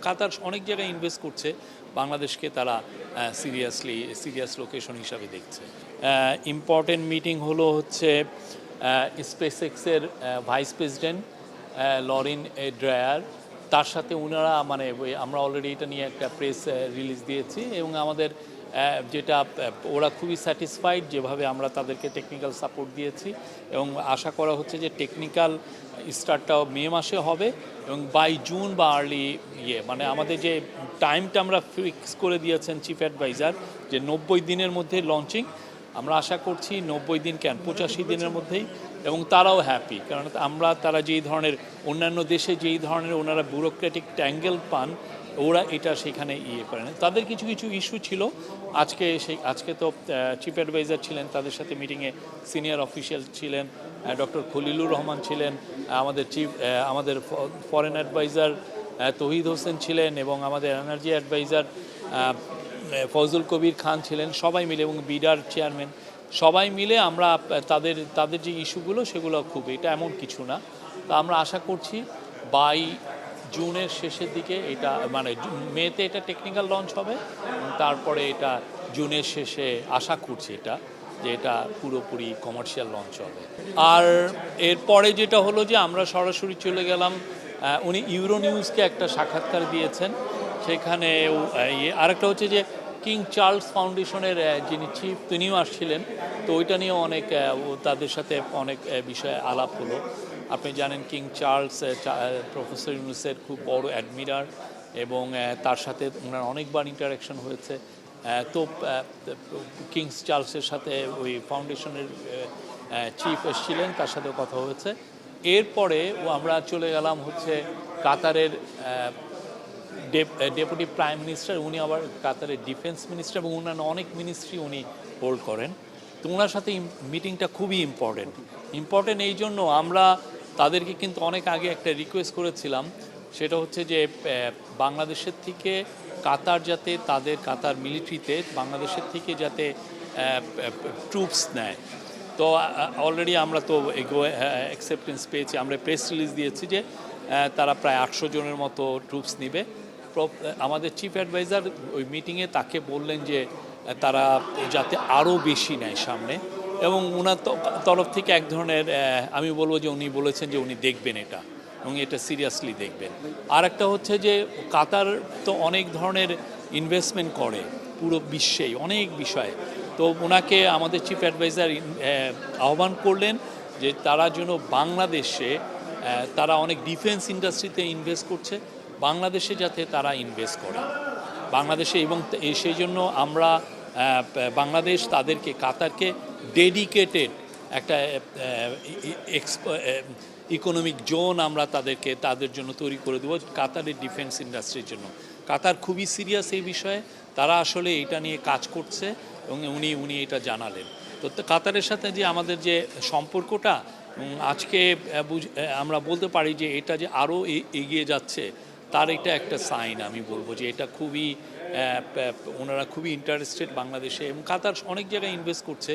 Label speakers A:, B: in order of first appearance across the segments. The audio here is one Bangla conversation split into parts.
A: কাতার অনেক জায়গায় ইনভেস্ট করছে, বাংলাদেশকে তারা সিরিয়াস লোকেশন হিসাবে দেখছে। ইম্পর্টেন্ট মিটিং হচ্ছে স্পেসএক্সের ভাইস প্রেসিডেন্ট লরিন ড্রায়ার, তার সাথে ওনারা আমরা অলরেডি এটা নিয়ে একটা প্রেস রিলিজ দিয়েছি এবং আমাদের যেটা ওরা খুবই স্যাটিসফাইড যেভাবে আমরা তাদেরকে টেকনিক্যাল সাপোর্ট দিয়েছি এবং আশা করা হচ্ছে যে টেকনিক্যাল স্টার্টটাও মে মাসে হবে এবং বাই জুন বা আর্লি আমাদের যে টাইমটা আমরা ফিক্স করে দিয়েছেন চিফ অ্যাডভাইজার যে 90 দিনের মধ্যে লঞ্চিং, আমরা আশা করছি 90 দিন 85 দিনের মধ্যেই, এবং তারাও হ্যাপি কারণ তারা যেই ধরনের অন্যান্য দেশে যেই ধরনের ওনারা ব্যুরোক্রেটিক ট্যাঙ্গেল পান ওরা এটা সেখানে করেন। তাদের কিছু ইস্যু ছিল, আজকে তো চিফ অ্যাডভাইজার ছিলেন, তাদের সাথে মিটিংয়ে সিনিয়র অফিসিয়াল ছিলেন, ডক্টর খলিলুর রহমান ছিলেন, আমাদের ফরেন অ্যাডভাইজার তৌহিদ হোসেন ছিলেন এবং আমাদের এনার্জি অ্যাডভাইজার ফজল কবির খান ছিলেন, সবাই মিলে, এবং বিডার চেয়ারম্যান সবাই মিলে আমরা তাদের যে ইস্যুগুলো সেগুলো এটা এমন কিছু না। তা আমরা আশা করছি বাই জুনের শেষের দিকে এটা মেতে এটা টেকনিক্যাল লঞ্চ হবে, তারপরে এটা জুনের শেষে আশা করছি যে এটা পুরোপুরি কমার্শিয়াল লঞ্চ হবে। আর এরপরে যেটা হলো যে আমরা সরাসরি চলে গেলাম, উনি ইউরো নিউজকে একটা সাক্ষাৎকার দিয়েছেন, সেখানে আরেকটা হচ্ছে যে কিং চার্লস ফাউন্ডেশনের যিনি চিফ তিনিও আসছিলেন, তো ওইটা নিয়েও তাদের সাথে অনেক বিষয়ে আলাপ হলো। আপনি জানেন কিং চার্লস প্রফেসর ইউনুসের খুব বড় অ্যাডমিরার এবং তার সাথে ওনার অনেকবার ইন্টারাকশন হয়েছে। তো কিংস চার্লসের সাথে ওই ফাউন্ডেশনের চিফ এসেছিলেন, তার সাথেও কথা হয়েছে। এরপরে আমরা চলে গেলাম হচ্ছে কাতারের ডেপুটি প্রাইম মিনিস্টার, উনি আবার কাতারের ডিফেন্স মিনিস্টার এবং অন্যান্য অনেক মিনিস্ট্রি উনি হোল্ড করেন। তো ওনার সাথে মিটিংটা খুবই ইম্পর্টেন্ট এই জন্য আমরা তাদেরকে কিন্তু অনেক আগে একটা রিকোয়েস্ট করেছিলাম, সেটা হচ্ছে যে বাংলাদেশের থেকে কাতার যাতে কাতার মিলিটারিতে বাংলাদেশের থেকে যাতে ট্রুপস নেয়। তো অলরেডি আমরা তো অ্যাকসেপ্টেন্স পেয়েছি, আমরা প্রেস রিলিজ দিয়েছি যে তারা প্রায় 800 জনের মতো ট্রুপস নিবে। আমাদের চিফ অ্যাডভাইজার ওই মিটিংয়ে তাকে বললেন যে তারা যাতে আরও বেশি নেয় সামনে, এবং ওনার তরফ থেকে এক ধরনের আমি বলবো যে উনি বলেছেন যে উনি দেখবেন এটা এবং এটা সিরিয়াসলি দেখবেন। আর একটা হচ্ছে যে কাতার তো অনেক ধরনের ইনভেস্টমেন্ট করে পুরো বিশ্বেই অনেক বিষয়ে, তো ওনাকে আমাদের চিফ অ্যাডভাইজার আহ্বান করলেন যে তারা যেন বাংলাদেশে তারা অনেক ডিফেন্স ইন্ডাস্ট্রিতে ইনভেস্ট করছে, বাংলাদেশে যাতে তারা ইনভেস্ট করে বাংলাদেশে, এবং সেই জন্য আমরা বাংলাদেশ কাতারকে ডেডিকেটেড একটা ইকোনমিক জোন আমরা তাদের জন্য তৈরি করে দেবো কাতারের ডিফেন্স ইন্ডাস্ট্রির জন্য। কাতার খুবই সিরিয়াস এই বিষয়ে, তারা আসলে এটা নিয়ে কাজ করছে এবং উনি এটা জানালেন। তো কাতারের সাথে যে আমাদের যে সম্পর্কটা আজকে আমরা বলতে পারি যে এটা যে আরও এগিয়ে যাচ্ছে, তার এটা একটা সাইন। আমি বলবো যে এটা ওনারা খুবই ইন্টারেস্টেড বাংলাদেশে, এবং কাতার অনেক জায়গায় ইনভেস্ট করছে,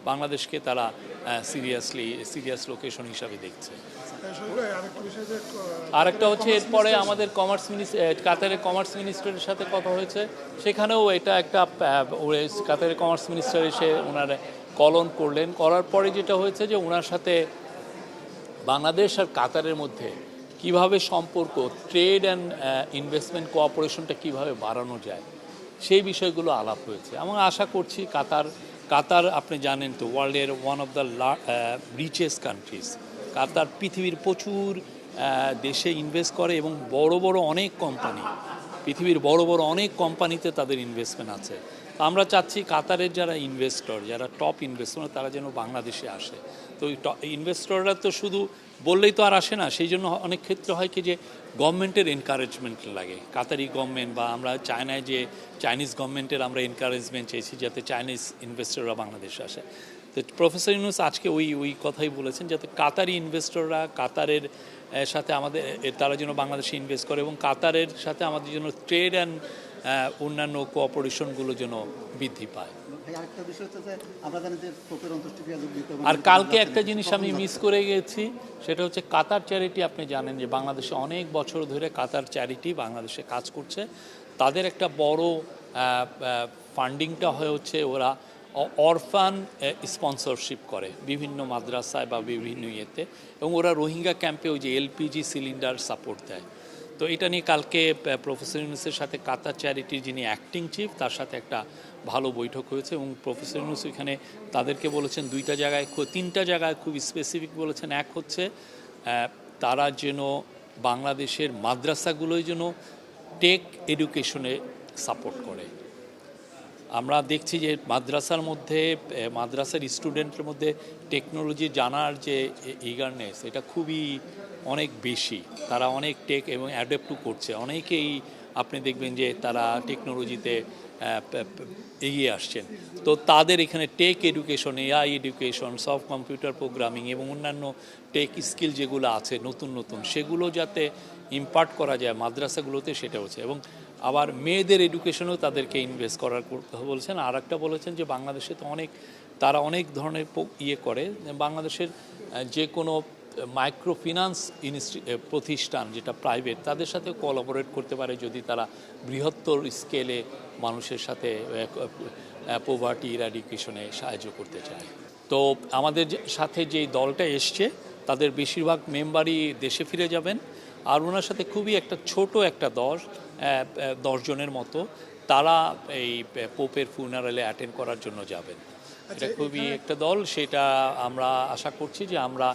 A: বাংলাদেশকে তারা সিরিয়াস লোকেশন হিসাবে দেখছে। আরেকটা হচ্ছে এরপরে আমাদের কাতারের কমার্স মিনিস্টারের সাথে কথা হয়েছে, সেখানেও এটা একটা কাতারের কমার্স মিনিস্টার এসে ওনার করার পরে যেটা হয়েছে যে ওনার সাথে বাংলাদেশ আর কাতারের মধ্যে কিভাবে সম্পর্ক, ট্রেড অ্যান্ড ইনভেস্টমেন্ট কোঅপারেশনটা কিভাবে বাড়ানো যায় সেই বিষয়গুলো আলাপ হয়েছে। এবং আশা করছি কাতার আপনি জানেন তো ওয়ার্ল্ডের one of the richest countries. Qatar পৃথিবীর প্রচুর দেশে ইনভেস্ট করে এবং পৃথিবীর বড় বড় অনেক কোম্পানিতে তাদের ইনভেস্টমেন্ট আছে। আমরা চাচ্ছি কাতারের যারা ইনভেস্টর, যারা টপ ইনভেস্টর, তারা যেন বাংলাদেশে আসে। তো ইনভেস্টররা তো শুধু বললেই তো আর আসে না, সেই জন্য অনেক ক্ষেত্রে হয় কি যে গভর্নমেন্টের এনকারেজমেন্ট লাগে, কাতারি গভর্নমেন্ট বা আমরা চায়নায় যে চাইনিজ গভর্নমেন্টের আমরা এনকারেজমেন্ট চেয়েছি যাতে চাইনিজ ইনভেস্টররা বাংলাদেশে আসে। তো প্রফেসর ইউনুস আজকে ওই কথাই বলেছেন যাতে কাতারি ইনভেস্টররা কাতারের সাথে তারা যেন বাংলাদেশে ইনভেস্ট করে এবং কাতারের সাথে আমাদের জন্য ট্রেড অ্যান্ড অন্যান্য কোঅপারেশনগুলো যেন বৃদ্ধি পায়।
B: আরেকটা বিষয় হচ্ছে যে আমরা জানি যে পোপের অন্ত্যেষ্টিক্রিয়া
A: আর কালকে একটা জিনিস আমি মিস করে গেছি, সেটা হচ্ছে কাতার চ্যারিটি। আপনি জানেন যে বাংলাদেশে অনেক বছর ধরে কাতার চ্যারিটি বাংলাদেশে কাজ করছে। তাদের একটা বড় ফান্ডিংটা হচ্ছে ওরা অরফান স্পন্সরশিপ করে বিভিন্ন মাদ্রাসায় বা বিভিন্ন ইয়েতে, এবং ওরা রোহিঙ্গা ক্যাম্পে ওই যে এলপিজি সিলিন্ডার সাপোর্ট দেয়। তো এটা নিয়ে কালকে প্রফেসর ইউনুসের সাথে কাতার চ্যারিটির যিনি অ্যাক্টিং চিফ তার সাথে একটা ভালো বৈঠক হয়েছে, এবং প্রফেসর ইউনুস এখানে তাদেরকে বলেছেন তিনটা জায়গায় খুব স্পেসিফিক বলেছেন। এক হচ্ছে তারা যেন বাংলাদেশের মাদ্রাসাগুলোই যেন টেক এডুকেশনে সাপোর্ট করে। আমরা দেখছি যে মাদ্রাসার স্টুডেন্টের মধ্যে টেকনোলজি জানার যে ইগারনেস, এটা খুবই অনেক বেশি। তারা অনেক টেক এবং অ্যাডাপ্টও করছে। অনেকেই আপনি দেখবেন যে তারা টেকনোলজিতে এগিয়ে আসছেন। তো তাদের এখানে take education, AI education, soft computer programming এবং অন্যান্য টেক স্কিল যেগুলো আছে নতুন সেগুলো যাতে ইম্পার্ট করা যায় মাদ্রাসাগুলোতে, সেটা হচ্ছে। এবং আবার মেয়েদের এডুকেশনেও তাদেরকে ইনভেস্ট করার কথা বলছেন। আর একটা বলেছেন যে বাংলাদেশে তো তারা অনেক ধরনের করে। বাংলাদেশের যে কোনো মাইক্রো ফিন্যান্স প্রতিষ্ঠান যেটা প্রাইভেট, তাদের সাথে কোলাবোরেট করতে পারে যদি তারা বৃহত্তর স্কেলে মানুষের সাথে পোভার্টি ইরাডিকেশনে সাহায্য করতে চায়। তো আমাদের সাথে যে দলটা এসছে তাদের বেশিরভাগ মেম্বারই দেশে ফিরে যাবেন। আর ওনার সাথে খুবই ছোট একটা দল, 10 জনের মতো, তারা এই পোপের ফুনারালে অ্যাটেন্ড করার জন্য যাবেন। এটা খুবই একটা দল। সেটা আমরা আশা করছি যে আমরা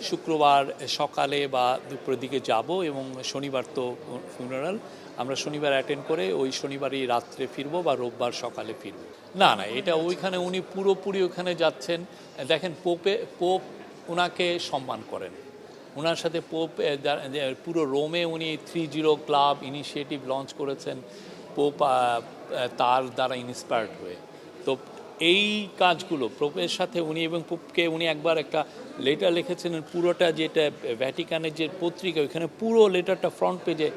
A: শুক্রবার সকালে বা দুপুরের দিকে যাব, এবং শনিবার তো ফুনারাল, আমরা শনিবার অ্যাটেন্ড করে ওই শনিবারই রাত্রে ফিরবো বা রোববার সকালে ফিরবো। না, এটা ওইখানে উনি পুরোপুরি ওখানে যাচ্ছেন। দেখেন পোপ ওনাকে সম্মান করেন। ওনার সাথে পোপ পুরো রোমে উনি 30 ক্লাব ইনিশিয়েটিভ লঞ্চ করেছেন পোপ তার দ্বারা ইন্সপায়ার্ড হয়ে। তো এই কাজগুলো পোপের সাথে এবং পোপকে উনি একবার একটা লেটার লিখেছিলেন, পুরোটা যেটা ভ্যাটিকানের যে পত্রিকা, ওইখানে পুরো লেটারটা ফ্রন্ট পেজে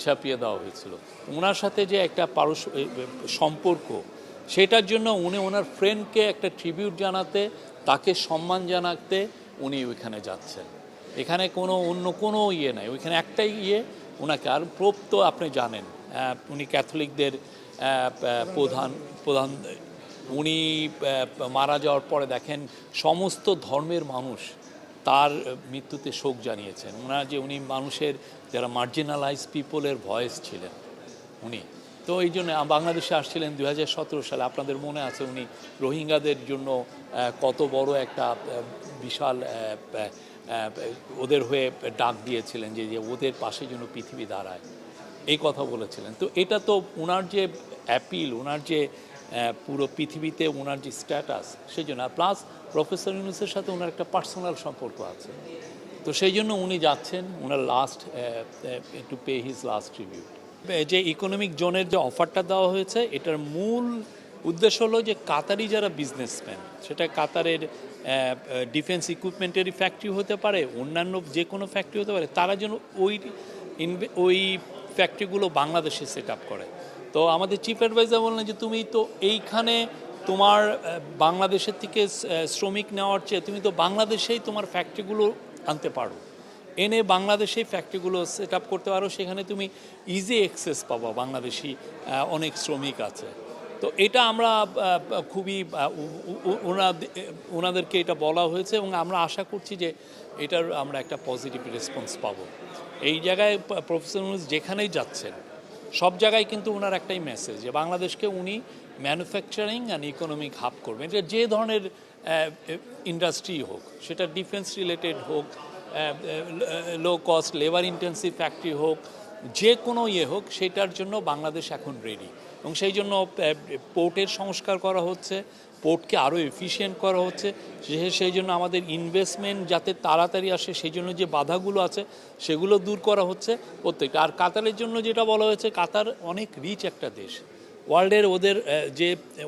A: ছাপিয়ে দেওয়া হয়েছিল। ওনার সাথে যে একটা সম্পর্ক, সেটার জন্য উনি ওনার ফ্রেন্ডকে একটা ট্রিবিউট জানাতে, তাকে সম্মান জানাতে উনি ওইখানে যাচ্ছেন। এখানে অন্য কোনো নাই, ওইখানে একটাই ওনাকে। আর পোপ তো আপনি জানেন উনি ক্যাথলিকদের প্রধান। উনি মারা যাওয়ার পরে দেখেন সমস্ত ধর্মের মানুষ তার মৃত্যুতে শোক জানিয়েছেন। উনি মানুষের যারা মার্জিনালাইজ পিপলের ভয়েস ছিলেন উনি। তো এই জন্য বাংলাদেশে আসছিলেন 2017 সালে, আপনাদের মনে আছে উনি রোহিঙ্গাদের জন্য কত বড় একটা বিশাল ওদের হয়ে ডাক দিয়েছিলেন যে ওদের পাশে যেন পৃথিবী দাঁড়ায়, এই কথা বলেছিলেন। তো এটা তো ওনার যে অ্যাপিল, ওনার যে পুরো পৃথিবীতে ওনার যে স্ট্যাটাস, সেই জন্য। প্লাস প্রফেসর ইউনুসের সাথে ওনার একটা পার্সোনাল সম্পর্ক আছে। তো সেই জন্য উনি যাচ্ছেন ওনার to pay his last tribute. যে ইকোনমিক জোনের যে অফারটা দেওয়া হয়েছে, এটার মূল উদ্দেশ্য হলো যে কাতারি যারা বিজনেসম্যান, সেটা কাতারের ডিফেন্স ইকুইপমেন্টেরই ফ্যাক্টরি হতে পারে, অন্যান্য যে কোনো ফ্যাক্টরি হতে পারে, তারা যেন ওই ফ্যাক্টরিগুলো বাংলাদেশে সেট আপ করে। তো আমাদের চিফ অ্যাডভাইজার বললেন যে তুমি তো এইখানে তোমার বাংলাদেশের থেকে শ্রমিক নেওয়ার চেয়ে তুমি তো বাংলাদেশেই তোমার ফ্যাক্টরিগুলো আনতে পারো, এনে বাংলাদেশেই ফ্যাক্টরিগুলো সেট আপ করতে পারো, সেখানে তুমি ইজি অ্যাক্সেস পাবা, বাংলাদেশি অনেক শ্রমিক আছে। তো এটা আমরা খুবই ওনাদেরকে এটা বলা হয়েছে, এবং আমরা আশা করছি যে এটার আমরা একটা পজিটিভ রেসপন্স পাবো। এই জায়গায় প্রফেসর ইউনুস যেখানেই যাচ্ছেন সব জায়গায় কিন্তু ওনার একটাই মেসেজ, যে বাংলাদেশকে উনি ম্যানুফ্যাকচারিং অ্যান্ড ইকোনমিক হাব করবেন। এটা যে ধরনের ইন্ডাস্ট্রি হোক, সেটা ডিফেন্স রিলেটেড হোক, low cost labour intensive factory হোক, যে কোনো হোক, সেটার জন্য বাংলাদেশ এখন রেডি। এবং সেই জন্য পোর্টের সংস্কার করা হচ্ছে, পোর্টকে আরও এফিশিয়েন্ট করা হচ্ছে। সেই জন্য আমাদের ইনভেস্টমেন্ট যাতে তাড়াতাড়ি আসে, সেই জন্য যে বাধাগুলো আছে সেগুলো দূর করা হচ্ছে প্রত্যেকটা। আর কাতারের জন্য যেটা বলা হয়েছে, কাতার অনেক রিচ একটা দেশ, ওয়ার্ল্ডের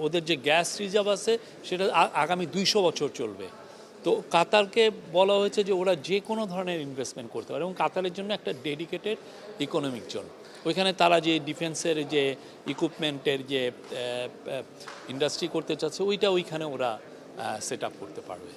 A: ওদের যে গ্যাস রিজার্ভ আছে সেটা আগামী 200 বছর চলবে। তো কাতারকে বলা হয়েছে যে ওরা যে কোনো ধরনের ইনভেস্টমেন্ট করতে পারে, এবং কাতারের জন্য একটা ডেডিকেটেড ইকোনমিক জোন। ওইখানে তারা যে ডিফেন্সের যে ইকুইপমেন্টের যে ইন্ডাস্ট্রি করতে চাচ্ছে ওইটা ওইখানে ওরা সেট আপ করতে পারবে।